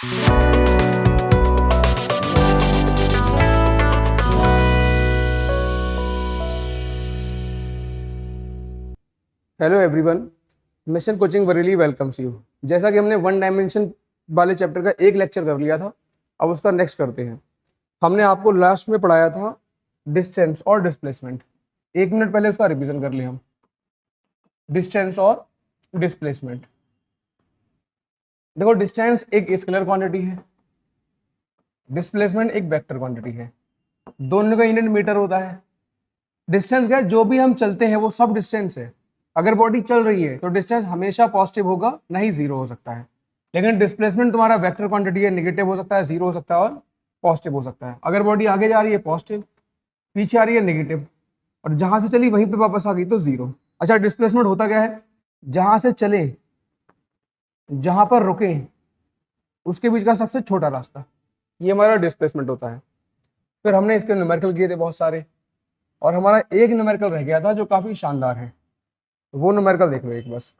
Hello everyone, mission coaching Bareilly welcomes you. जैसा कि हमने वन डायमेंशन वाले चैप्टर का एक लेक्चर कर लिया था, अब उसका नेक्स्ट करते हैं। हमने आपको लास्ट में पढ़ाया था डिस्टेंस और डिस्प्लेसमेंट। 1 मिनट पहले उसका रिवीजन कर लिया हम। डिस्टेंस और डिस्प्लेसमेंट, देखो डिस्टेंस एक स्केलर क्वांटिटी है, डिस्प्लेसमेंट एक वेक्टर क्वांटिटी है, दोनों का यूनिट मीटर होता है। डिस्टेंस क्या है, जो भी हम चलते हैं वो सब डिस्टेंस है। अगर बॉडी चल रही है तो डिस्टेंस हमेशा पॉजिटिव होगा, नहीं जीरो हो सकता है। लेकिन डिस्प्लेसमेंट तुम्हारा वेक्टर क्वांटिटी है, नेगेटिव हो सकता है, जीरो हो सकता है और पॉजिटिव हो सकता है। अगर बॉडी आगे जा रही है पॉजिटिव, पीछे आ रही है नेगेटिव, और जहां से चली वहीं पे वापस आ गई तो जीरो। अच्छा, डिस्प्लेसमेंट होता क्या है, जहां से चले जहां पर रुके उसके बीच का सबसे छोटा रास्ता, ये हमारा डिस्प्लेसमेंट होता है। फिर हमने इसके न्यूमेरिकल किए थे बहुत सारे, और हमारा एक न्यूमेरिकल रह गया था जो काफी शानदार है, तो वो न्यूमेरिकल देख लो एक बस।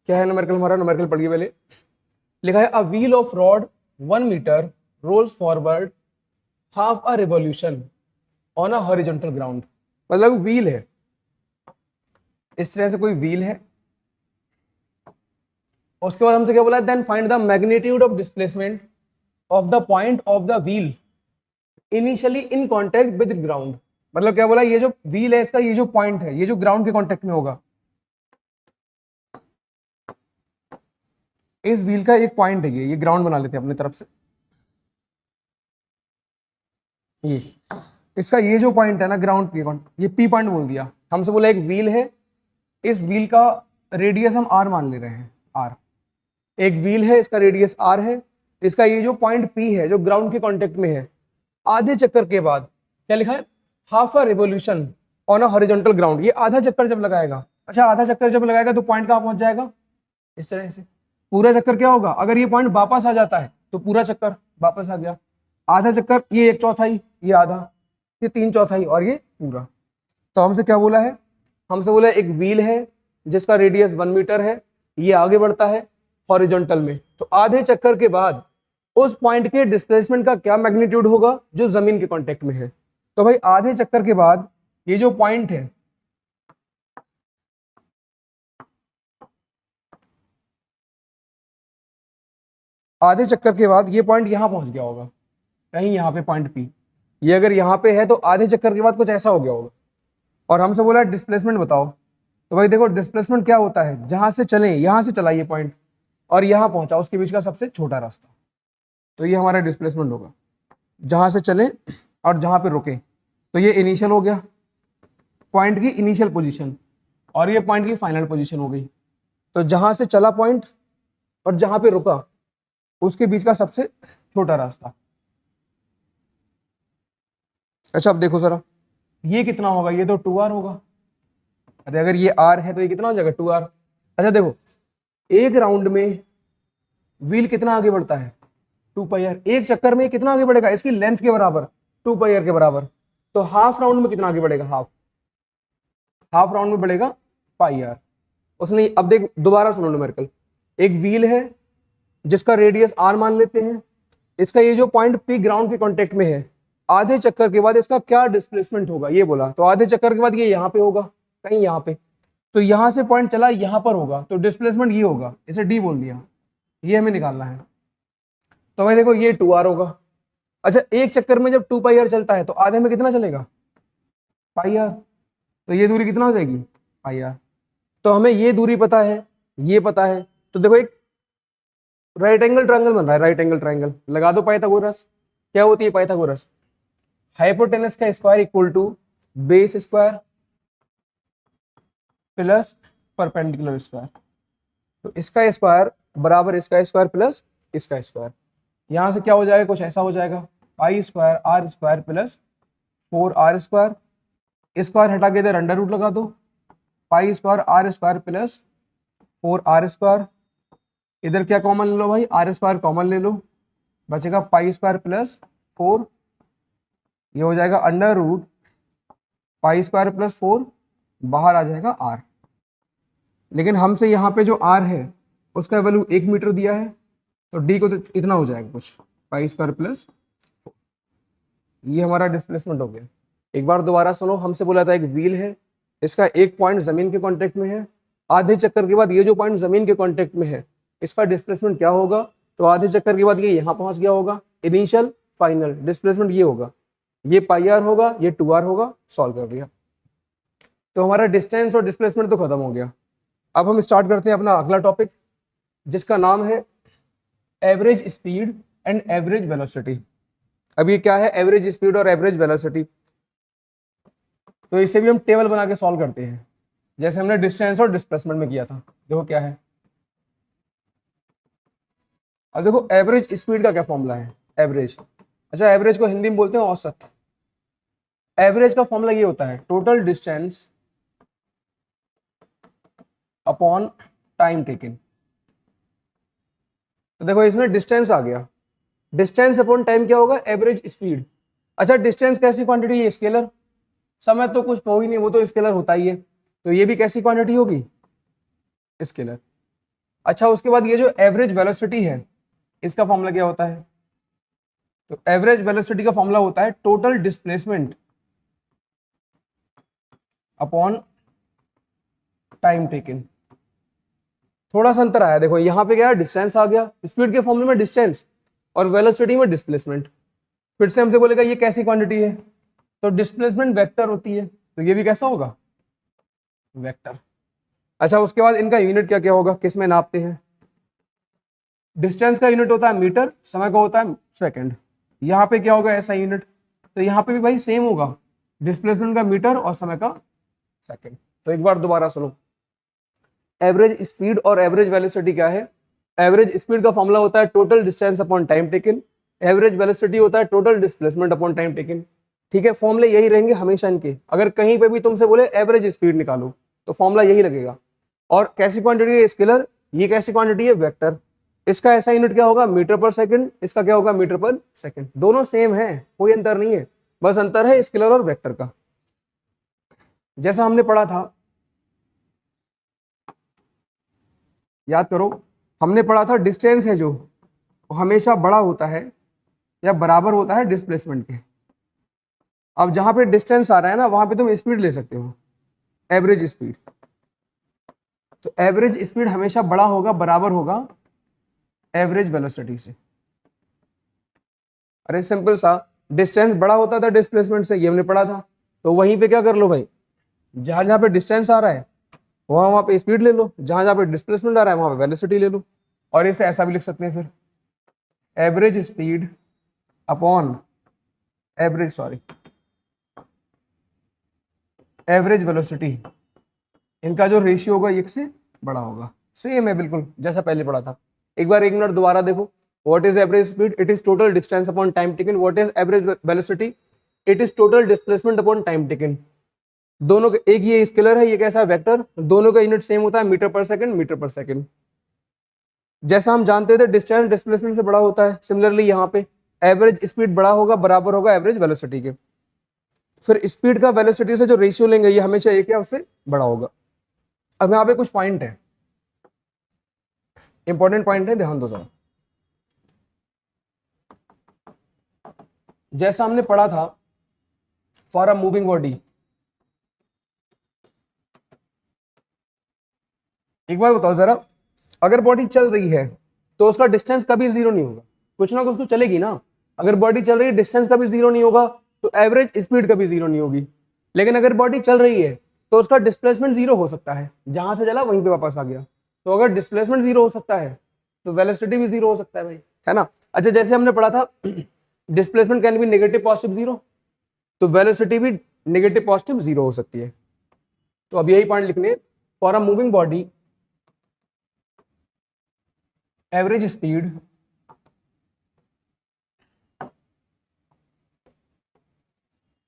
क्या है न्यूमेरिकल हमारा? न्यूमेरिकल पढ़िए पहले। लिखा है a wheel of rod 1 metre rolls forward half a revolution on a horizontal ground. मतलब व्हील है, इस तरह से कोई व्हील है। उसके बाद हमसे क्या बोला है, then find the magnitude of displacement of the point of the wheel initially in contact with ground. मतलब क्या बोला, ये जो व्हील है इसका ये जो पॉइंट है, ये जो ग्राउंड के कॉन्टेक्ट में होगा, इस व्हील का एक पॉइंट है, ये ग्राउंड बना लेते हैं अपनी तरफ से। ये इसका ये जो पॉइंट है ना ग्राउंड पे, ये पी पॉइंट बोल दिया। हमसे बोला एक व्हील है, इस व्हील का रेडियस हम आर मान ले रहे हैं, आर। एक व्हील है, इसका रेडियस आर है, इसका ये जो पॉइंट पी है जो ग्राउंड के कांटेक्ट में है, आधे चक्कर के बाद क्या लिखा है, half a revolution on a horizontal ground. ये आधा चक्कर जब लगाएगा, अच्छा आधा चक्कर जब लगाएगा तो पॉइंट कहां पहुंच जाएगा, इस तरह से। पूरा चक्कर क्या होगा, अगर ये पॉइंट वापस आ जाता है तो पूरा चक्कर वापस आ गया। आधा चक्कर ये 1/4, ये आधा, ये 3/4 और ये पूरा। तो हमसे क्या बोला है, हमसे बोला एक व्हील है जिसका रेडियस 1 मीटर है, ये आगे बढ़ता है हॉरिजॉन्टल में, तो आधे चक्कर के बाद उस पॉइंट के डिस्प्लेसमेंट का क्या मैग्नीट्यूड होगा जो जमीन के कांटेक्ट में है। तो भाई आधे चक्कर के बाद ये जो पॉइंट है, आधे चक्कर के बाद ये पॉइंट यहां पहुंच गया होगा, कहीं यहां पे पॉइंट पी, ये अगर यहां पे है तो आधे चक्कर के बाद कुछ ऐसा हो गया होगा। और हमसे बोला डिस्प्लेसमेंट बताओ, तो भाई देखो डिस्प्लेसमेंट क्या होता है, जहां से चले, यहां से चला ये पॉइंट और यहां पहुंचा, उसके बीच का सबसे छोटा रास्ता, तो ये हमारा डिस्प्लेसमेंट होगा। जहां से चले और जहां पे रुके, तो ये इनिशियल हो गया, पॉइंट की इनिशियल पोजीशन, और ये पॉइंट की फाइनल पोजीशन हो गई। तो जहां से चला पॉइंट और जहां पे रुका उसके बीच का सबसे छोटा रास्ता। अच्छा अब देखो जरा, ये कितना होगा, ये तो 2r होगा। अरे अगर ये r है तो ये कितना हो जाएगा, 2r। अच्छा देखो, एक राउंड में व्हील कितना आगे बढ़ता है, 2πr। एक चक्कर में कितना आगे बढ़ेगा, इसकी लेंथ के बराबर, 2πr के बराबर। तो हाफ राउंड में कितना आगे बढ़ेगा, हाफ, हाफ राउंड में बढ़ेगा πr। उसने, अब देख दोबारा सुनो न्यूमेरिकल, एक व्हील है जिसका रेडियस r मान लेते हैं, इसका ये जो पॉइंट p ग्राउंड के कांटेक्ट में है, आधे चक्कर के बाद इसका क्या डिस्प्लेसमेंट होगा ये बोला। तो आधे चक्कर के बाद ये यहाँ पे होगा, कहीं यहाँ पे, तो यहां से पॉइंट चला यहाँ पर होगा, तो डिस्प्लेसमेंट ये होगा, इसे d बोल दिया, ये हमें निकालना है। तो भाई देखो ये 2r होगा। अच्छा एक चक्कर में जब 2πr चलता है तो आधे में कितना चलेगा, πr, तो ये दूरी कितना हो जाएगी, πr। तो हमें ये दूरी पता है, ये पता है, तो देखो एक राइट एंगल ट्रायंगल बन रहा है, राइट एंगल ट्रायंगल लगा दो पाइथागोरस। क्या होती है पाइथागोरस, हाइपोटेनस का square equal to base square plus perpendicular square. तो इसका स्क्वायर बराबर इसका स्क्वायर प्लस इसका स्क्वायर। यहां से क्या हो जाएगा, कुछ ऐसा हो जाएगा, pi square r square plus 4r square. Square हटा के इधर अंडर रूट लगा दो, pi square r square plus 4r square. इधर क्या कॉमन ले लो भाई, आर स्क्वायर कॉमन ले लो, बचेगा पाई स्क्वायर प्लस 4, ये हो जाएगा under root pi square plus 4, बाहर आ जाएगा r। लेकिन हमसे यहाँ पे जो r है उसका वैल्यू 1 मीटर दिया है, तो d को तो इतना हो जाएगा कुछ, पाई स्क्वायर प्लस, ये हमारा डिस्प्लेसमेंट हो गया। एक बार दोबारा सुनो, हमसे बोला था एक व्हील है, इसका एक पॉइंट जमीन के कांटेक्ट में है, आधे चक्कर के बाद ये जो पॉइंट जमीन के कांटेक्ट में है इसका डिस्प्लेसमेंट क्या होगा, तो आधे चक्कर के बाद ये यहाँ पहुंच गया होगा, इनिशियल फाइनल डिस्प्लेसमेंट ये होगा, ये पाई आर होगा, ये 2r होगा। सॉल्व कर दिया, तो हमारा डिस्टेंस और डिस्प्लेसमेंट तो खत्म हो गया। अब हम स्टार्ट करते हैं अपना अगला टॉपिक, जिसका नाम है average speed and average velocity. अब ये क्या है, एवरेज स्पीड और एवरेज वेलोसिटी, तो इसे भी हम टेबल बना के सॉल्व करते हैं, जैसे हमने डिस्टेंस और डिस्प्लेसमेंट में किया था। देखो क्या है, अब देखो एवरेज स्पीड का क्या फॉर्मूला है, एवरेज, अच्छा एवरेज को हिंदी में बोलते हैं औसत। एवरेज का फॉर्मूला ये होता है total distance upon time taken. तो देखो इसमें डिस्टेंस आ गया, डिस्टेंस अपॉन टाइम क्या होगा, एवरेज स्पीड। अच्छा डिस्टेंस कैसी क्वांटिटी है, स्केलर, समय तो कुछ हो ही नहीं, वो तो स्केलर होता ही है, तो ये भी कैसी क्वांटिटी होगी, स्केलर। अच्छा उसके बाद ये जो एवरेज वेलोसिटी है इसका फॉर्मूला क्या होता है, तो एवरेज वेलोसिटी का फॉर्मूला होता है total displacement upon time taken. थोड़ा सा अंतर आया, देखो यहाँ पे क्या है, डिस्टेंस आ गया, स्पीड के फॉर्मूले में डिस्टेंस और वेलोसिटी में डिस्प्लेसमेंट। फिर से हमसे बोलेगा ये कैसी क्वांटिटी है, तो डिस्प्लेसमेंट वेक्टर होती है, तो ये भी कैसा होगा, वेक्टर। अच्छा उसके बाद इनका यूनिट क्या क्या होगा, किस में नापते हैं, डिस्टेंस का यूनिट होता है मीटर, समय का होता है सेकंड। यहाँ पे क्या होगा, ऐसा यूनिट, तो यहाँ पे भी भाई सेम होगा, डिस्प्लेसमेंट का मीटर और समय का सेकंड। तो एक बार दोबारा सुनो, एवरेज स्पीड और एवरेज वेलोसिटी क्या है, एवरेज स्पीड का फॉर्मूला होता है total distance upon time taken, average velocity होता है total displacement upon time taken. ठीक है, फॉर्मूले यही रहेंगे हमेशा इनके, अगर कहीं पे भी तुमसे बोले एवरेज स्पीड निकालो तो फॉर्मूला यही लगेगा। और कैसी क्वांटिटी है, स्केलर, ये कैसी क्वांटिटी है, वेक्टर, इसका ऐसा यूनिट क्या होगा, मीटर पर सेकंड, इसका क्या होगा, मीटर पर सेकंड। दोनों सेम है, कोई अंतर नहीं है, बस अंतर है स्केलर और वेक्टर का। जैसा हमने पढ़ा था, याद करो, हमने पढ़ा था डिस्टेंस है जो वो हमेशा बड़ा होता है या बराबर होता है डिस्प्लेसमेंट के। अब जहां पे डिस्टेंस आ रहा है ना, वहां पे तुम स्पीड ले सकते हो, एवरेज स्पीड। तो एवरेज स्पीड हमेशा बड़ा होगा, बराबर होगा एवरेज वेलोसिटी से। अरे सिंपल सा, डिस्टेंस बड़ा होता था डिस्प्लेसमेंट से, ये हमने पढ़ा था। तो वहीं पे क्या कर लो भाई, जहां जहां पे डिस्टेंस आ रहा है वहां वहां पे स्पीड ले लो, जहां जहां पे डिस्प्लेसमेंट आ रहा है वहां पे वेलोसिटी ले लो। और इसे ऐसा भी लिख सकते हैं फिर, average speed upon average velocity, इनका जो रेशियो होगा एक से बड़ा होगा। सेम है बिल्कुल जैसा पहले पढ़ा था। एक बार 1 मिनट दोबारा देखो, what is average speed, it is total distance upon time taken. What is average velocity, it is total displacement upon time taken. दोनों के, एक ये स्केलर है, ये कैसा है, वेक्टर, दोनों का यूनिट सेम होता है, मीटर पर सेकंड, मीटर पर सेकंड। जैसा हम जानते थे डिस्टेंस डिस्प्लेसमेंट से बड़ा होता है, सिमिलरली यहाँ पे एवरेज स्पीड बड़ा होगा, बराबर होगा एवरेज वेलोसिटी के। फिर स्पीड का वेलोसिटी से जो रेशियो लेंगे ये हमेशा एक है उससे बड़ा होगा। अब यहाँ पे कुछ पॉइंट है, इंपॉर्टेंट पॉइंट है, ध्यान दो जरा। जैसा हमने पढ़ा था फॉर अ मूविंग बॉडी, एक बार बताओ जरा, अगर बॉडी चल रही है तो उसका डिस्टेंस कभी जीरो नहीं होगा, कुछ ना कुछ तो चलेगी ना। अगर बॉडी चल रही है डिस्टेंस कभी जीरो नहीं होगा, तो एवरेज स्पीड कभी जीरो नहीं होगी। लेकिन अगर बॉडी चल रही है तो उसका डिस्प्लेसमेंट जीरो हो सकता है, जहां से चला वहीं पे वापस आ गया। तो अगर डिस्प्लेसमेंट जीरो हो सकता है तो वेलोसिटी भी जीरो हो सकता है भाई, है ना। अच्छा जैसे हमने पढ़ा था displacement can be negative positive zero, तो वेलोसिटी भी नेगेटिव पॉजिटिव जीरो हो सकती है। तो अब यही पॉइंट लिखने, for a moving body average speed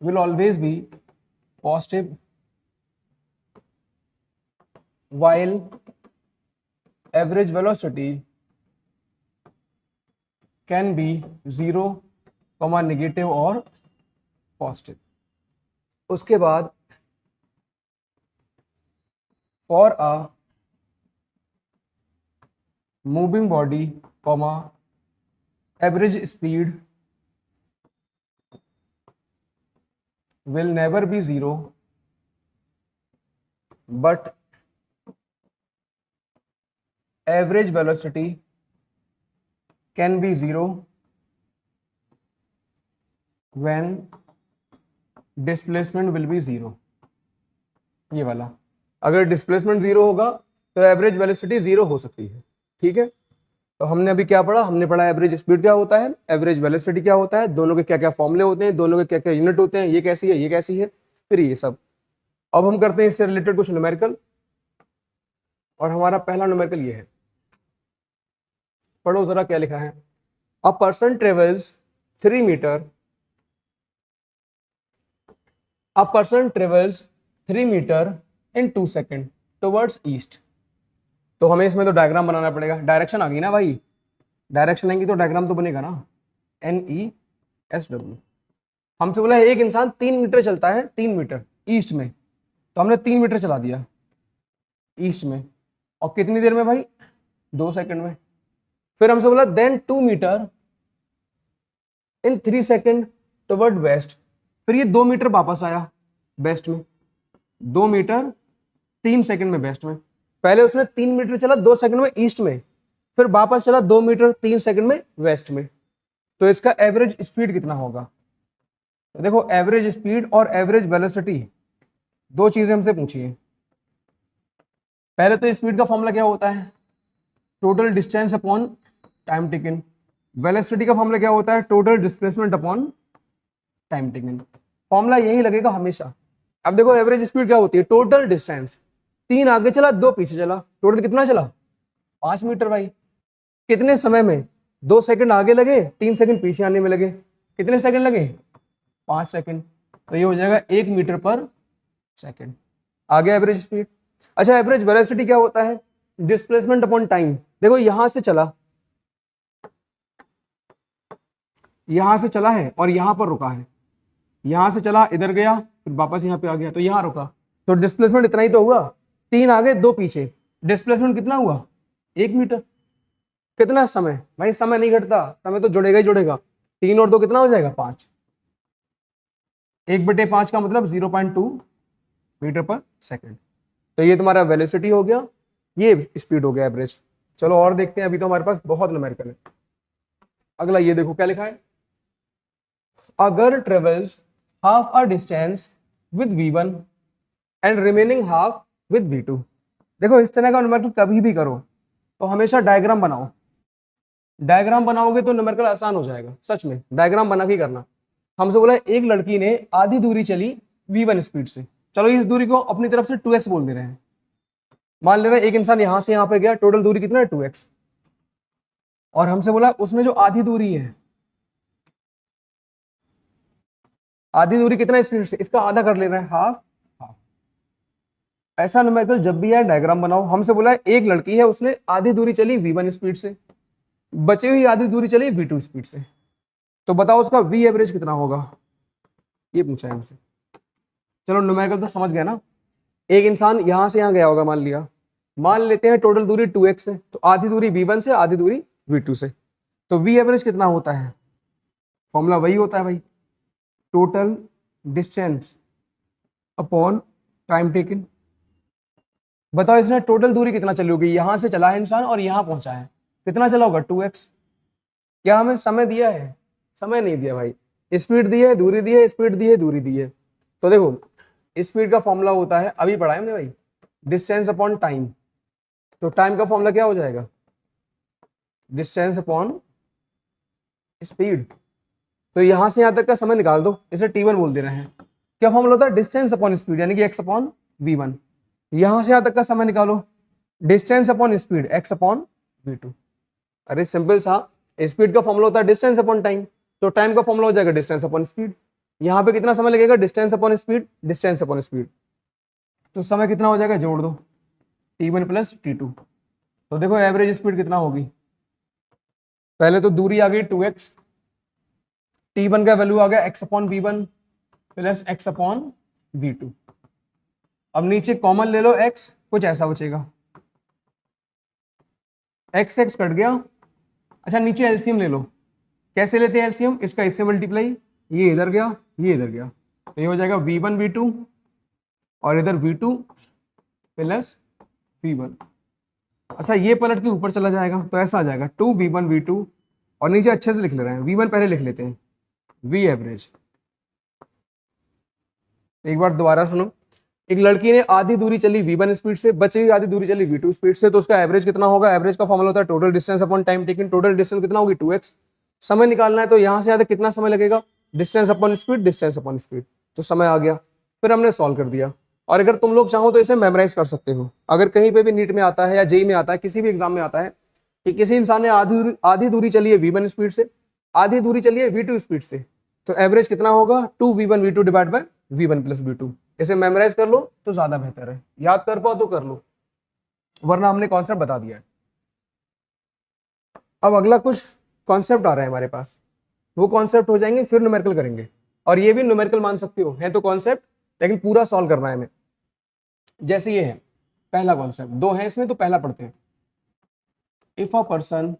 will always be positive while average velocity can be 0, negative और पॉजिटिव। उसके बाद for a moving body comma average speed will never be zero but average velocity can be zero when displacement will be zero। ये वाला, अगर displacement zero होगा तो average velocity zero हो सकती है। ठीक है, तो हमने अभी क्या पढ़ा, हमने पढ़ा एवरेज स्पीड क्या होता है, एवरेज वेलोसिटी क्या होता है, दोनों के क्या क्या फॉर्मूले होते हैं, दोनों के क्या क्या यूनिट होते हैं, ये कैसी है, ये कैसी है, फिर ये सब। अब हम करते हैं इससे रिलेटेड कुछ न्यूमेरिकल, और हमारा पहला न्यूमेरिकल ये है। पढ़ो जरा क्या लिखा है। A person travels 3 metre, a person travels 3 metre in 2 second towards east. तो हमें इसमें तो डायग्राम बनाना पड़ेगा, डायरेक्शन आ गई ना भाई, डायरेक्शन आएंगी तो डायग्राम तो बनेगा ना। NESW। हमसे बोला एक इंसान 3 मीटर चलता है, 3 मीटर ईस्ट में, तो हमने 3 मीटर चला दिया ईस्ट में, और कितनी देर में भाई, 2 सेकंड में। फिर हमसे बोला देन 2 मीटर इन 3 सेकंड टुवर्ड वेस्ट, फिर ये 2 मीटर वापस आया वेस्ट में, 2 मीटर 3 सेकंड में वेस्ट में। पहले उसने 3 मीटर चला 2 सेकंड में ईस्ट में, फिर वापस चला 2 मीटर 3 सेकंड में वेस्ट में। तो इसका एवरेज स्पीड कितना होगा। तो देखो एवरेज स्पीड और एवरेज वेलोसिटी दो चीजें हमसे पूछी है। पहले तो स्पीड का फॉर्मूला क्या होता है, total distance upon time taken. Velocity का फॉर्मूला क्या होता है, total displacement upon time taken. Formula यही लगेगा हमेशा। अब देखो एवरेज स्पीड क्या होती है, टोटल डिस्टेंस, 3 आगे चला 2 पीछे चला, टोटल कितना चला, 5 मीटर भाई। कितने समय में, 2 सेकंड आगे लगे 3 सेकंड पीछे आने में लगे, कितने सेकंड लगे, 5 सेकंड। तो ये हो जाएगा 1 मीटर पर सेकंड। आगे एवरेज स्पीड। अच्छा एवरेज वेलोसिटी क्या होता है, डिस्प्लेसमेंट अपॉन टाइम। देखो यहां से चला, यहां से चला है और यहां पर रुका है, यहां से चला इधर गया फिर वापस यहां पे आ गया, तो यहां रुका, तो डिस्प्लेसमेंट इतना ही तो हुआ, 3 आगे 2 पीछे, डिस्प्लेसमेंट कितना हुआ, 1 मीटर। कितना समय भाई, समय नहीं घटता, समय तो जुड़ेगा ही जुड़ेगा, 3 और 2 कितना हो जाएगा, 5। 1/5 का मतलब 0.2 मीटर पर सेकंड। तो ये तुम्हारा वेलोसिटी हो गया, ये स्पीड हो गया एवरेज। चलो और देखते हैं, अभी तो हमारे पास बहुत न्यूमेरिकल है। अगला ये देखो क्या लिखा है, अगर travels half a distance with v1 and remaining half with v2। देखो इस तरह का न्यूमेरिकल कभी भी करो तो हमेशा डायग्राम बनाओ, डायग्राम बनाओगे तो न्यूमेरिकल आसान हो जाएगा, सच में डायग्राम बना के करना। हमसे बोला एक लड़की ने आधी दूरी चली v1 स्पीड से, चलो इस दूरी को अपनी तरफ से 2x बोल दे रहे हैं। मान ले रहे हैं एक इंसान यहां से यहां पे गया, टोटल दूरी कितना है, 2x। और हमसे बोला उसमें जो आधी दूरी है, आधी दूरी कितना स्पीड से, इसका आधा कर लेना है, हाफ हाफ। ऐसा न्यूमेरिकल जब भी है डायग्राम बनाओ। हमसे बोला है एक लड़की है, उसने आधी दूरी चली v1 स्पीड से, बची हुई आधी दूरी चली v2 स्पीड से, तो बताओ उसका v एवरेज कितना होगा, ये पूछा है हमसे। चलो न्यूमेरिकल तो समझ गया ना। एक इंसान यहां से यहां गया होगा, मान लिया, मान लेते हैं टोटल दूरी 2x है, तो आधी दूरी v1 से आधी दूरी v2 से, तो v एवरेज कितना होता है, फॉर्मूला वही होता है भाई, total distance upon time taken. बताओ इसने टोटल दूरी कितना चली होगी, यहां से चला है इंसान और यहां पहुंचा है, कितना चला होगा, 2x। क्या हमें समय दिया है, समय नहीं दिया भाई, स्पीड दी है, दूरी दी है, स्पीड दी है, दूरी दी है। तो देखो स्पीड का फॉर्मूला होता है, अभी पढ़ा है हमने भाई, डिस्टेंस अपॉन टाइम। तो टाइम का फॉर्मूला क्या हो जाएगा, डिस्टेंस अपॉन स्पीड। तो यहां से यहां तक का समय निकाल दो, इसे t1 बोल दे रहे हैं। क्या फॉर्मूला होता है, डिस्टेंस अपॉन स्पीड, यानी कि x अपॉन v1। यहां से यहां तक का समय निकालो, distance upon speed, x upon v2। अरे सिंपल सा, स्पीड का फॉर्मूला होता है डिस्टेंस अपॉन टाइम, तो टाइम का फॉर्मूला हो जाएगा डिस्टेंस अपॉन स्पीड। यहाँ पे कितना समय लगेगा, distance upon speed, distance upon speed, तो समय कितना हो जाएगा, जोड़ दो, t1 प्लस t2। तो देखो एवरेज स्पीड कितना होगी, पहले तो दूरी आ गई 2x, t1 का वैल्यू आ गया x upon v1 plus x upon v2। अब नीचे कॉमन ले लो x, कुछ ऐसा बचेगा, एक्स एक्स कट गया। अच्छा नीचे एलसीएम ले लो, कैसे लेते हैं एलसीएम, इसका इससे मल्टीप्लाई, ये इधर गया ये इधर गया, तो ये हो जाएगा v1 v2 और इधर v2 प्लस v1। अच्छा ये पलट के ऊपर चला जाएगा तो ऐसा आ जाएगा 2v1 v2 और नीचे अच्छे से लिख ले रहे हैं, v1 पहले लिख लेते हैं, v एवरेज। एक बार दोबारा सुनो, एक लड़की ने आधी दूरी चली v1 स्पीड से, बची हुई आधी दूरी चली v2 स्पीड से, तो उसका एवरेज कितना होगा, एवरेज का फॉर्मूला होता है total distance upon time taken. Total distance कितना होगी 2x, समय निकालना है तो यहां से आधा कितना समय लगेगा, distance upon speed, distance upon speed, तो समय आ गया। फिर हमने सॉल्व कर दिया। और अगर तुम लोग चाहो तो इसे मेमोराइज कर सकते हो, अगर कहीं पे भी नीट में आता है या जेई में आता है, किसी भी एग्जाम में आता है कि किसी इंसान ने आधी दूरी चली है v1 स्पीड से, आधी दूरी चली है v2 स्पीड से, तो एवरेज कितना होगा 2v1 v2 divide by v1 plus v2। इसे मेमोराइज कर लो तो ज्यादा बेहतर है, याद कर पाओ तो कर लो, वरना हमने कॉन्सेप्ट बता दिया है। अब अगला कुछ कॉन्सेप्ट आ रहा है हमारे पास, वो कॉन्सेप्ट हो जाएंगे फिर न्यूमेरिकल करेंगे, और ये भी न्यूमेरिकल मान सकते हो, है तो कॉन्सेप्ट लेकिन पूरा सॉल्व करना है हमें। जैसे ये है पहला कॉन्सेप्ट, दो है इसमें तो पहला पढ़ते हैं। If a person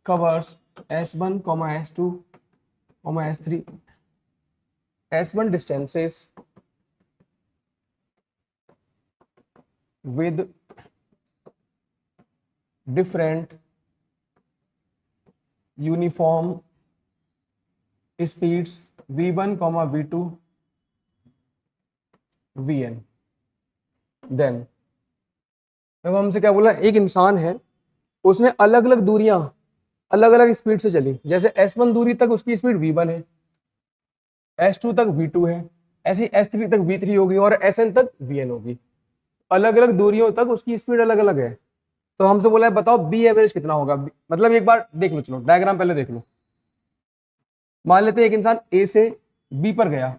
covers S1, S2, S3, S1 distances with different uniform speeds v1, v2, vn, then अब हमसे क्या बोला, एक इंसान है उसने अलग अलग दूरियां अलग अलग स्पीड से चली, जैसे S1 दूरी तक उसकी स्पीड v1 है, S2 तक v2 है, ऐसी S3 तक v3 होगी और Sn तक vn होगी। अलग अलग दूरियों तक उसकी स्पीड अलग अलग है, तो हमसे बोला है बताओ बी एवरेज कितना होगा। मतलब एक बार देख लो, चलो डायग्राम पहले देख लो। मान लेते हैं एक इंसान ए से बी पर गया,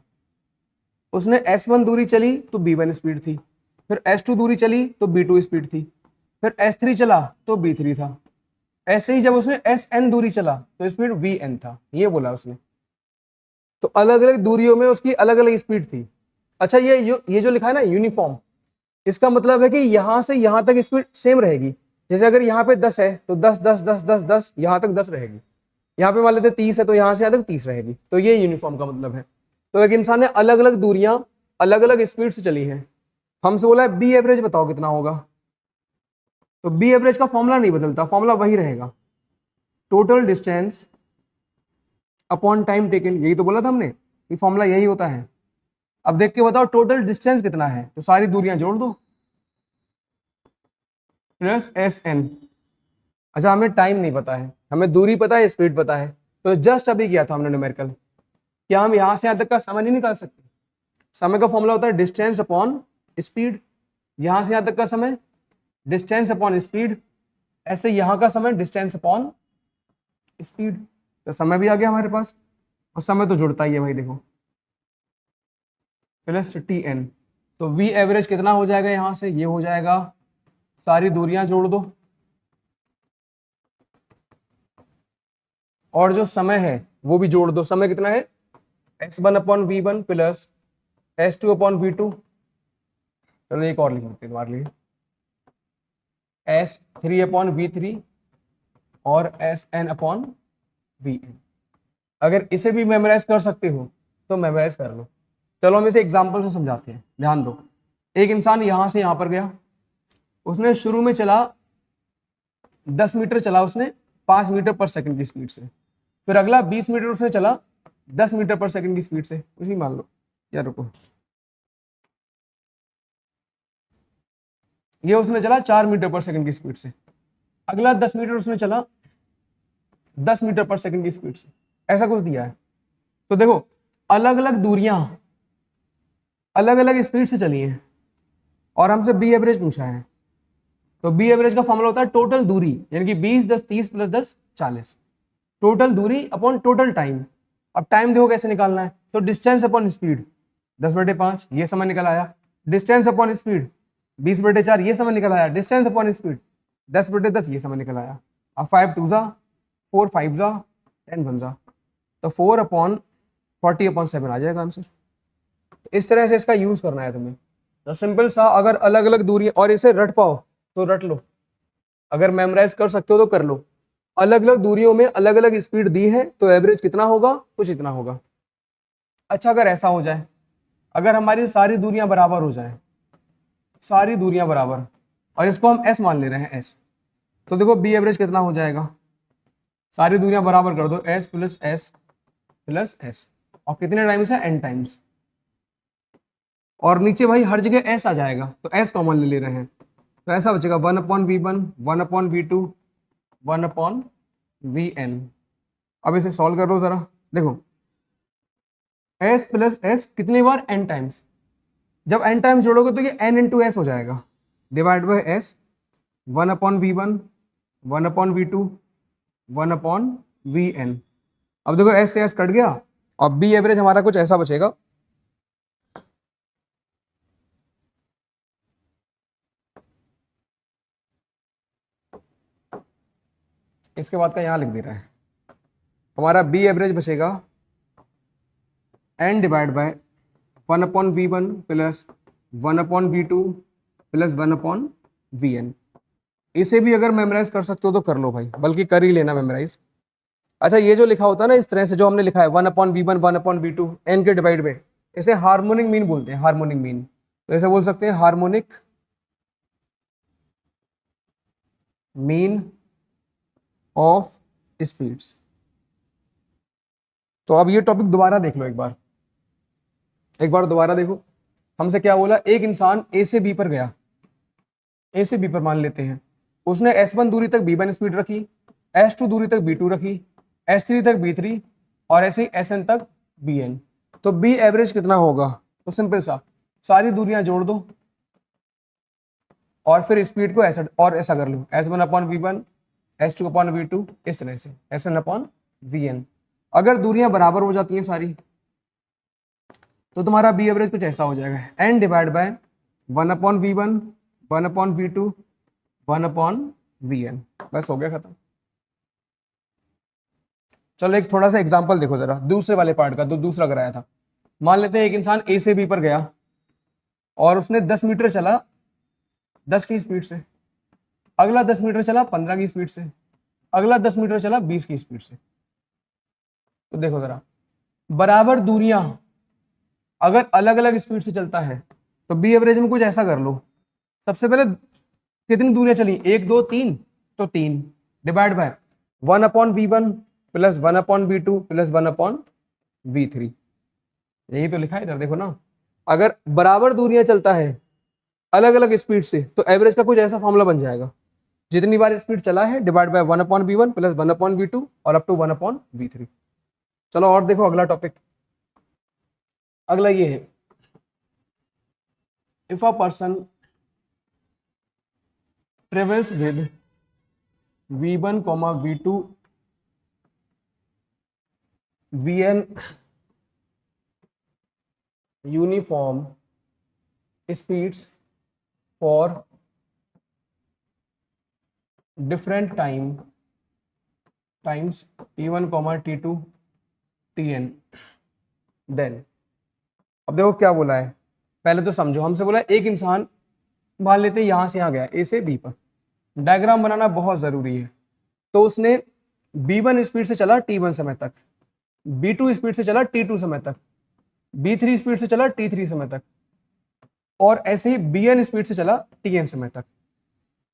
उसने S1 दूरी चली तो b1 स्पीड थी, फिर S2 दूरी चली तो b2 स्पीड थी, फिर S3 चला तो b3 था, ऐसे ही जब उसने Sn दूरी चला तो स्पीड vn था, ये बोला उसने। तो अलग अलग दूरियों में उसकी अलग अलग स्पीड थी। अच्छा ये जो लिखा है ना यूनिफॉर्म, इसका मतलब है कि यहां से यहां तक स्पीड सेम रहेगी। जैसे अगर यहाँ पे 10 है तो 10 10 10 10 10 यहां तक 10 रहेगी, यहाँ पे मान लेते 30 है तो यहां से यहां तक 30 रहेगी, तो ये यूनिफॉर्म का मतलब है। तो एक इंसान ने अलग अलग दूरियां अलग अलग स्पीड से चली हैं, हमसे बोला है बी एवरेज बताओ कितना होगा। तो बी एवरेज का फॉर्मूला नहीं बदलता, फॉर्मूला वही रहेगा, total distance upon time taken, यही तो बोला था हमने कि फॉर्मूला यही होता है। अब देख के बताओ टोटल डिस्टेंस कितना है, तो सारी दूरियां जोड़ दो प्लस Sn। अच्छा हमें टाइम नहीं पता है, हमें दूरी पता है, स्पीड पता है, तो जस्ट अभी किया था हमने न्यूमेरिकल। क्या हम यहां से यहां तक का समय नहीं निकाल सकते? समय का फॉर्मूला होता है डिस्टेंस अपॉन स्पीड, यहां से यहां तक का समय डिस्टेंस अपॉन स्पीड, ऐसे यहां का समय डिस्टेंस अपॉन स्पीड, तो समय भी आ गया हमारे पास, और समय तो जुड़ता ही है भाई, देखो प्लस Tn। तो v एवरेज कितना हो जाएगा, यहां से ये हो जाएगा, सारी दूरियां जोड़ दो और जो समय है वो भी जोड़ दो। समय कितना है S1 upon v1 plus S2 upon v2, चलो एक और लिख लेते हैं तुम्हारे लिए, S3 अपॉन v3 और Sn अपॉन vn। अगर इसे भी मेमोराइज कर सकते हो तो मेमोराइज कर लो। चलो हम इसे एग्जांपल से समझाते हैं, ध्यान दो। एक इंसान यहां से यहां पर गया, उसने शुरू में चला 10 मीटर चला उसने 5 मीटर पर सेकंड की स्पीड से, फिर अगला 20 मीटर उसने चला 10 मीटर पर सेकंड की स्पीड से, कुछ भी मान लो या रुको, ये उसने चला 4 मीटर पर सेकंड की स्पीड से, अगला 10 मीटर उसने चला 10 मीटर पर सेकंड की स्पीड से, ऐसा कुछ दिया है। तो देखो अलग अलग दूरियां अलग अलग स्पीड से चली हैं और हमसे बी एवरेज पूछा है, तो बी एवरेज का फॉर्मूला होता है टोटल दूरी, यानी कि 20 10 30 प्लस 10 40, टोटल दूरी अपॉन टोटल टाइम। अब टाइम देखो कैसे निकालना है, तो डिस्टेंस अपॉन स्पीड 10/5 ये समय निकल आया, डिस्टेंस अपॉन स्पीड 20/4 ये समय निकल आया, डिस्टेंस अपॉन स्पीड 10/10 ये समय निकल आया। अब 5 2 जा 4 5 जा 10 1 जा, तो 4/40/7 आ जाएगा आंसर। इस तरह से इसका यूज करना है तुम्हें। तो सिंपल सा, अगर अलग अलग दूरी और इसे रट पाओ तो रट लो, अगर मेमोराइज कर सकते हो तो कर लो। अलग अलग दूरियों में अलग अलग स्पीड दी है तो एवरेज कितना होगा, कुछ इतना होगा। अच्छा, अगर ऐसा हो जाए, अगर हमारी सारी दूरियां बराबर हो जाए, सारी दूरियां बराबर, और इसको हम एस मान ले रहे हैं, एस, तो देखो बी एवरेज कितना हो जाएगा, सारी दूरियां बराबर कर दो, S plus S plus S, और कितने टाइम्स है, एन टाइम्स, और नीचे भाई हर जगह एस आ जाएगा तो एस कॉमन ले ले रहे हैं, तो ऐसा बचेगा 1/v1, 1/v2, 1/vn। अब इसे सॉल्व कर लो जरा, देखो एस प्लस एस कितनी बार, एन टाइम्स, जब एन टाइम्स जोड़ोगे तो ये एन इंटू एस हो जाएगा, divide by S, 1/v1, 1/v2, 1/vn। अब देखो एस से एस कट गया, अब बी एवरेज हमारा कुछ ऐसा बचेगा, इसके बाद का यहां लिख दे रहा है, हमारा बी एवरेज बचेगा n divide by 1/v1 plus 1/v2 plus 1/vn। इसे भी अगर मेमोराइज कर सकते हो तो कर लो भाई, बल्कि कर ही लेना मेमोराइज। अच्छा, ये जो लिखा होता है ना इस तरह से, जो हमने लिखा है 1/v1, 1/v2 n के डिवाइड में, इसे हार्मोनिक मीन बोलते हैं, हार्मोनिक मीन। तो ऐसे बोल सकते हैं हार्मोनिक मीन ऑफ स्पीड्स। तो अब ये टॉपिक दोबारा देख लो, एक बार दोबारा देखो, हमसे क्या बोला, एक इंसान ए से बी पर गया, ए से बी पर मान लेते हैं, उसने S1 दूरी तक B1 स्पीड रखी, S2 दूरी तक B2 रखी, S3 तक B3, और ऐसे ही Sn तक Bn। तो B एवरेज कितना होगा, तो सिंपल सा, सारी दूरियां जोड़ दो और फिर स्पीड को ऐसा और ऐसा कर लो, S1/V1, S2/V2, इस तरह से Sn/Vn। अगर दूरियां बराबर हो जाती हैं सारी, तो तुम्हारा बी एवरेज कुछ ऐसा हो जाएगा, n divide by 1/v1, 1/v2, 1/vn। बस हो गया खत्म। चलो एक थोड़ा सा एग्जांपल देखो जरा, दूसरे वाले पार्ट का, तो दूसरा कराया था। मान लेते हैं एक इंसान ए से बी पर गया और उसने 10 मीटर चला 10 की स्पीड से, अगला 10 मीटर चला 15 की स्पीड से, अगला 10 मीटर चला 20 की स्पीड से। तो देखो जरा, बराबर दूरियां अगर अलग अलग स्पीड से चलता है तो बी एवरेज में कुछ ऐसा कर लो, सबसे पहले कितनी दूरियां चली, 1 2 3, तो 3 divide by 1/v1 plus 1/v2 plus 1/v3। यही तो लिखा है इधर, देखो ना, अगर बराबर दूरियां चलता है अलग अलग स्पीड से तो एवरेज का कुछ ऐसा फॉर्मूला बन जाएगा, जितनी बार स्पीड चला है divide by 1/v1 plus 1/v2 और अप टू 1/v3। चलो और देखो अगला टॉपिक, अगला ये है, if a person travels with v1, v2, vn uniform speeds for different times t1, t2, tn, then। अब देखो क्या बोला है, पहले तो समझो, हमसे बोला एक इंसान, मान लेते हैं यहां से यहां गया ए से बी पर, डायग्राम बनाना बहुत जरूरी है। तो उसने b1 स्पीड से चला t1 समय तक, b2 स्पीड से चला t2 समय तक, b3 स्पीड से चला t3 समय तक, और ऐसे ही bn स्पीड से चला tn समय तक।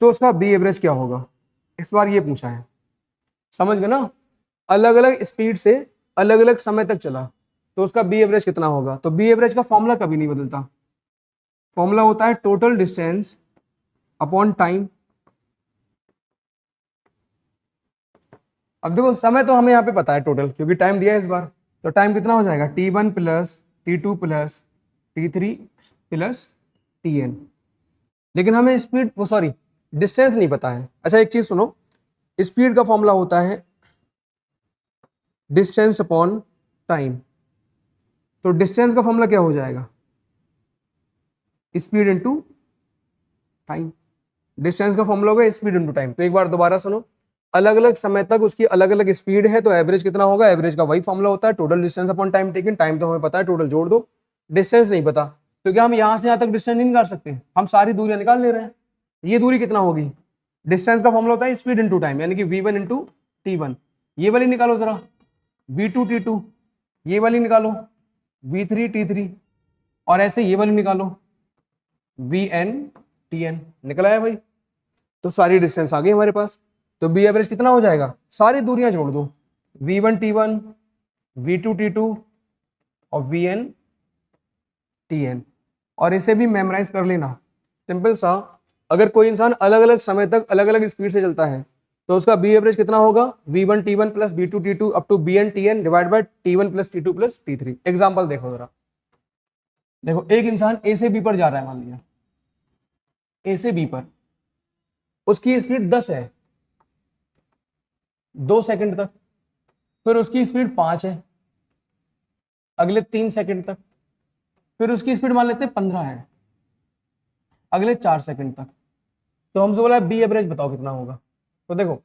तो उसका बी एवरेज क्या होगा, इस बार ये पूछा है, समझ गए ना, अलग अलग स्पीड से अलग अलग समय तक चला तो उसका बी एवरेज कितना होगा। तो बी एवरेज का फॉर्मूला कभी नहीं बदलता, फॉर्मूला होता है टोटल डिस्टेंस अपॉन टाइम। अब देखो समय तो हमें यहाँ पे पता है टोटल, क्योंकि टाइम दिया है इस बार, तो टाइम कितना हो जाएगा, t1 plus t2 plus t3 plus tn। लेकिन हमें स्पीड, वो सॉरी डिस्टेंस नहीं पता है। अच्छा एक चीज सुनो, स्पीड का फॉर्मूला होता है डिस्टेंस अपॉन टाइम। तो डिस्टेंस का फॉर्मूला क्या हो जाएगा, स्पीड इनटू टाइम। डिस्टेंस का फॉर्मूला होगा स्पीड इनटू टाइम। तो एक बार दोबारा सुनो, अलग अलग समय तक उसकी अलग अलग स्पीड है तो एवरेज कितना होगा, एवरेज का वही फॉर्मूला होता है total distance upon time taken. Time तो हमें पता है, टोटल जोड़ दो डिस्टेंस नहीं पता, तो क्या हम यहाँ से यहाँ तक डिस्टेंस नहीं निकाल सकते? हम सारी दूरियां निकाल ले रहे हैं। ये दूरी कितना होगी? डिस्टेंस का फॉर्मूला होता है स्पीड इनटू टाइम, यानी कि v1 इंटू t1। ये वाली निकालो जरा, v2 t2, ये वाली निकालो v3 t3, और ऐसे ये वाली निकालो vn tn। निकला है भाई? तो सारी डिस्टेंस आ गई हमारे पास। तो बी एवरेज कितना हो जाएगा? सारी दूरियां जोड़ दो, v1 t1, v2 t2 और vn tn, और इसे भी मेमोराइज कर लेना। सिंपल सा, अगर कोई इंसान अलग अलग समय तक अलग अलग स्पीड से चलता है तो उसका बी एवरेज कितना होगा? v1 t1 plus v2 t2 up to bn tn divide by t1 plus t2 plus t3। Example देखो जरा, देखो एक इंसान ए से बी पर जा रहा है, मान लिया ए से बी पर, उसकी स्पीड 10 है 2 सेकंड तक, फिर उसकी स्पीड 5 है अगले 3 सेकंड तक, फिर उसकी स्पीड मान लेते हैं 15 है अगले 4 सेकंड तक। तो हमसे बोला बी एवरेज बताओ कितना होगा। तो देखो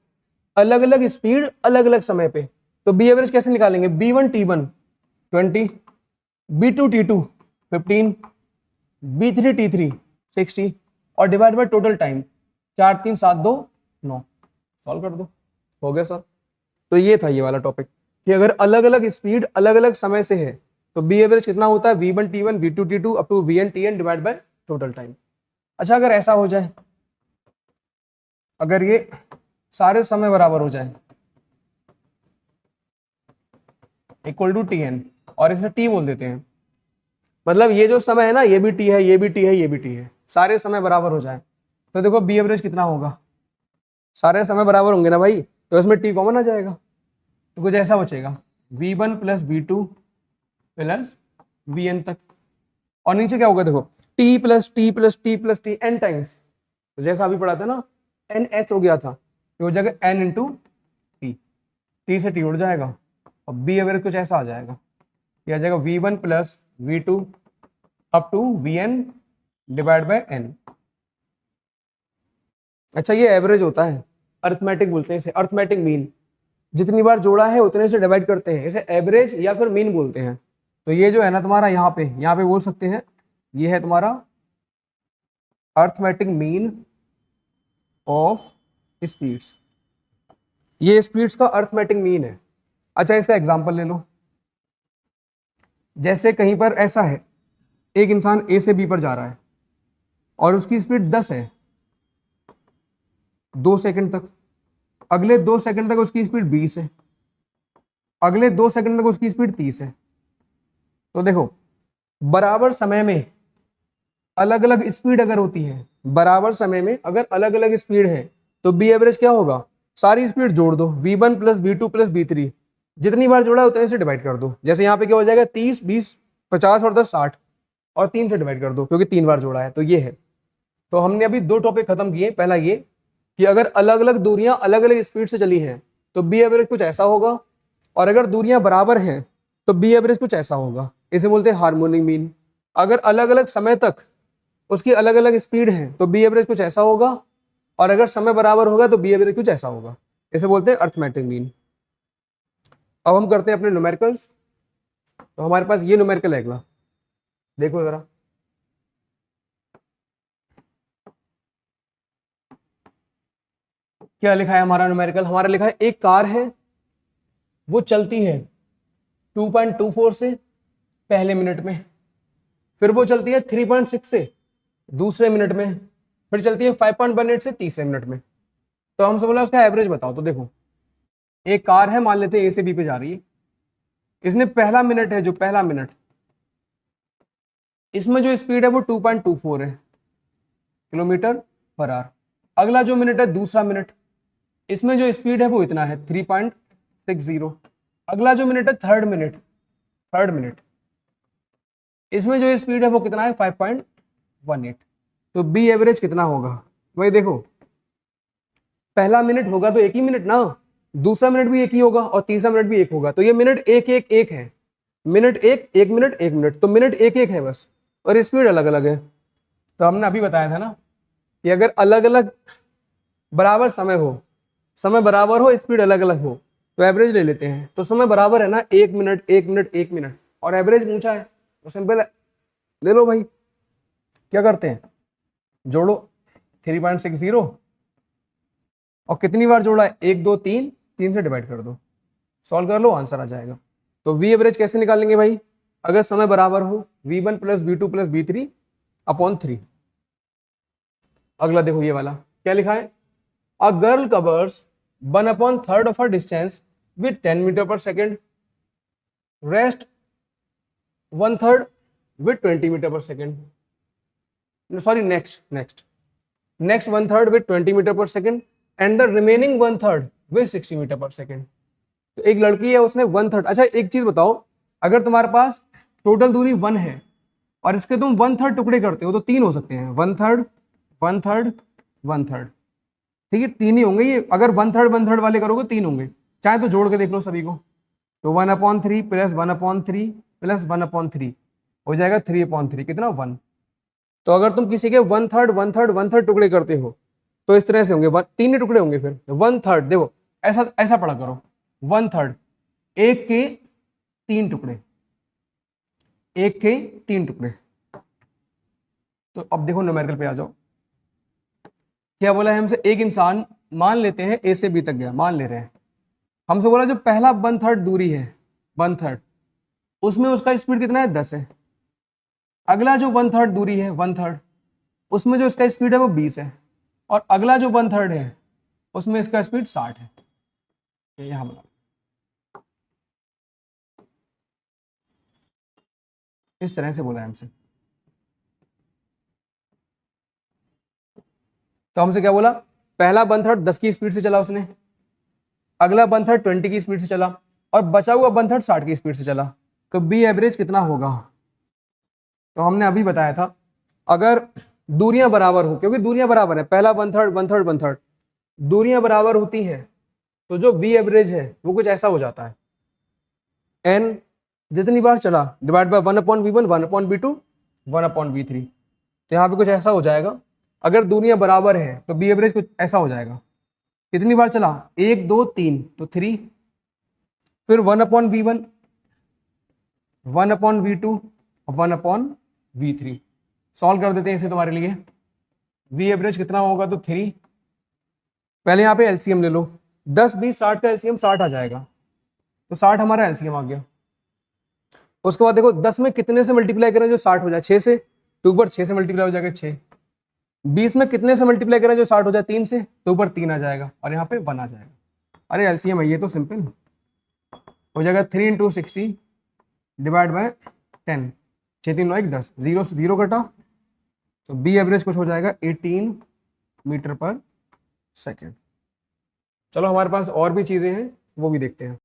अलग अलग स्पीड अलग अलग समय पे, तो बी एवरेज कैसे निकालेंगे? b1 t1 20, b2 t2 15, b3 t3 60 और divide by total time 4 3 7 2 9। Solve कर दो, हो गया सर। तो ये था ये वाला टॉपिक कि अगर अलग अलग स्पीड अलग अलग समय से है तो बी एवरेज कितना होता है? v1 t1 v2 t2 up to vn tn divide by total time. अच्छा अगर ऐसा हो जाए, अगर ये सारे समय बराबर हो जाए इक्वल टू tn, और इसे t बोल देते हैं, मतलब ये जो समय है ना, ये भी t है, ये भी t है, ये भी t है, सारे समय बराबर हो जाए, तो देखो बी एवरेज कितना होगा? सारे समय बराबर होंगे ना भाई, तो इसमें t कॉमन आ जाएगा, तो कुछ ऐसा बचेगा v1 plus v2 plus vn तक, और नीचे क्या होगा? देखो t plus T plus T plus T n times, तो जैसा अभी पढ़ा था ना ns हो गया था, तो हो जाएगा n इंटू टी से t उड़ जाएगा, और बी एवरेज कुछ ऐसा आ जाएगा, ये आ जाएगा v1 plus v2 up to vn divide by n। अच्छा ये एवरेज होता है, अर्थमेटिक बोलते हैं इसे, अर्थमेटिक मीन। जितनी बार जोड़ा है उतने से डिवाइड करते हैं, इसे एवरेज या फिर मीन बोलते हैं। तो ये जो है ना तुम्हारा यहाँ पे बोल सकते हैं, ये है तुम्हारा अर्थमेटिक मीन ऑफ स्पीड्स, ये स्पीड्स का अर्थमेटिक मीन है। अच्छा इसका एग्जांपल ले लो, जैसे कहीं पर ऐसा है, एक इंसान ए से बी पर जा रहा है और उसकी स्पीड 10 है 2 सेकंड तक, अगले 2 सेकंड तक उसकी स्पीड 20 है, अगले 2 सेकंड तक उसकी स्पीड 30 है। तो देखो बराबर समय में अलग अलग स्पीड अगर होती है, बराबर समय में अगर अलग अलग स्पीड है तो बी एवरेज क्या होगा? सारी स्पीड जोड़ दो, v1 plus v2 plus v3, जितनी बार जोड़ा उतने से डिवाइड कर दो। जैसे यहाँ पे क्या हो जाएगा 30 20 50 और 10 60, और 3 से डिवाइड कर दो क्योंकि 3 बार जोड़ा है, तो ये है। तो हमने अभी 2 टॉपिक खत्म किए। पहला ये कि अगर अलग अलग दूरियां अलग अलग स्पीड से चली हैं तो बी एवरेज कुछ ऐसा होगा, और अगर दूरियां बराबर हैं तो बी एवरेज कुछ ऐसा होगा, इसे बोलते हैं हार्मोनिक मीन। अगर अलग अलग समय तक उसकी अलग अलग स्पीड है तो बी एवरेज कुछ ऐसा होगा, और अगर समय बराबर होगा तो बी एवरेज कुछ ऐसा होगा, इसे बोलते हैं अर्थमेटिक मीन। अब हम करते हैं अपने न्यूमेरिकल्स। तो हमारे पास ये न्यूमेरिकल है अगला, देखो जरा, क्या लिखा है हमारा न्यूमेरिकल? हमारा लिखा है एक कार है, वो चलती है 2.24 से पहले मिनट में, फिर वो चलती है 3.6 से दूसरे मिनट में, फिर चलती है 5.18 से तीसरे मिनट में। तो हमसे बोला उसका एवरेज बताओ। तो देखो एक कार है, मान लेते हैं ए से बी पे जा रही है, इसने पहला मिनट है, जो पहला मिनट, इसमें जो स्पीड है वो 2.24 है किलोमीटर पर आवर। अगला जो मिनट है दूसरा मिनट, इसमें जो स्पीड है वो इतना है 3.60। अगला जो मिनट है थर्ड मिनट, इसमें जो स्पीड है वो कितना है 5.18। तो बी एवरेज कितना होगा? भाई देखो पहला मिनट होगा तो एक ही मिनट ना, दूसरा मिनट भी एक ही होगा और तीसरा मिनट भी एक होगा, तो ये मिनट एक एक एक है, मिनट एक एक मिनट एक मिनट, तो मिनट एक एक है बस, और स्पीड अलग अलग है। तो हमने अभी बताया था ना कि अगर अलग अलग बराबर समय हो, समय बराबर हो स्पीड अलग अलग हो, तो एवरेज ले लेते हैं। तो समय बराबर है ना, एक मिनट एक मिनट एक मिनट, और एवरेज पूछा है तो सिंपल ले लो भाई, क्या करते हैं, जोड़ो 3.60 और कितनी बार जोड़ा है, 1 2 3, 3 से डिवाइड कर दो, सॉल्व कर लो, आंसर आ जाएगा। तो वी एवरेज कैसे निकालेंगे भाई, अगर समय बराबर हो v1 plus v2 plus v3 upon 3। अगला देखो ये वाला क्या लिखा है, a girl covers 1/3 of her distance with 10 metre per second, rest 1/3 with 20 metre per second, sorry next 1/3 with 20 metre per second and the remaining 1/3 with 60 metre per second. तो एक लड़की है, उसने 1/3, अच्छा एक चीज बताओ, अगर तुम्हारे पास टोटल दूरी 1 है और इसके तुम 1/3 टुकड़े करते हो तो 3 हो सकते हैं, 1/3 1/3 1/3, ठीक है 3 ही होंगे ये, अगर 1/3 1/3 वाले करोगे 3 होंगे, चाहे तो जोड़ के देख लो सभी को। तो 1/3 प्लस 1/3 प्लस 1/3 हो जाएगा 3/3, कितना 1। तो अगर तुम किसी के 1/3 1/3 1/3 टुकड़े करते हो तो इस तरह से होंगे, 3 ही टुकड़े होंगे, फिर 1/3 देखो ऐसा ऐसा पढ़ा करो, 1/3 एक के 3 टुकड़े, एक के 3 टुकड़े। तो अब देखो न्यूमेरिकल पे आ जाओ, क्या बोला है हमसे, एक इंसान मान लेते हैं ए से बी तक गया, मान ले रहे हैं, हमसे बोला जो पहला 1/3 दूरी है 1/3, उसमें उसका स्पीड कितना है 10 है, अगला जो 1/3 दूरी है 1/3, उसमें जो इसका स्पीड है वो 20 है, और अगला जो 1/3 है उसमें इसका स्पीड 60 है। ये यहां बना, इस तरह से बोला है हमसे। तो हमसे क्या बोला, पहला 1/3 10 की स्पीड से चला उसने, अगला 1/3 20 की स्पीड से चला, और बचा हुआ 1/3 60 की स्पीड से चला, तो बी एवरेज कितना होगा। तो हमने अभी बताया था, अगर दूरियां बराबर हो, क्योंकि दूरियां बराबर है, पहला 1/3 1/3 1/3, दूरियां बराबर होती हैं तो जो वी एवरेज है वो कुछ ऐसा हो जाता है, एन जितनी बार चला divide by 1/v1 1/v2 1/v3। तो यहाँ पे कुछ ऐसा हो जाएगा, अगर दूरियां बराबर है तो बी एवरेज कुछ ऐसा हो जाएगा, कितनी बार चला 1 2 3 तो 3, फिर 1/v1 1/v2 1/v3। सॉल्व कर देते हैं इसे तुम्हारे लिए, वी एवरेज कितना होगा तो 3, पहले यहाँ पे एलसीएम ले लो, 10 20 60 का एलसीएम 60 आ जाएगा, तो 60 हमारा एलसीएम आ गया। उसके बाद देखो 10 में कितने से मल्टीप्लाई करें जो 60 हो जाए, 6 से, तो ऊपर 6 से मल्टीप्लाई हो जाएगा 6। 20 में कितने से मल्टीप्लाई करें जो 60 हो जाए, 3 से, तो ऊपर 3 आ जाएगा और यहाँ पे 1 आ जाएगा। अरे एलसीएम है ये तो सिंपल हो जाएगा, 3 × 60 डिवाइड बाय 10, 6 3 9 1 10, 0 से 0 कटा, तो बी एवरेज कुछ हो जाएगा 18 मीटर पर सेकेंड। चलो हमारे पास और भी चीजें हैं वो भी देखते हैं।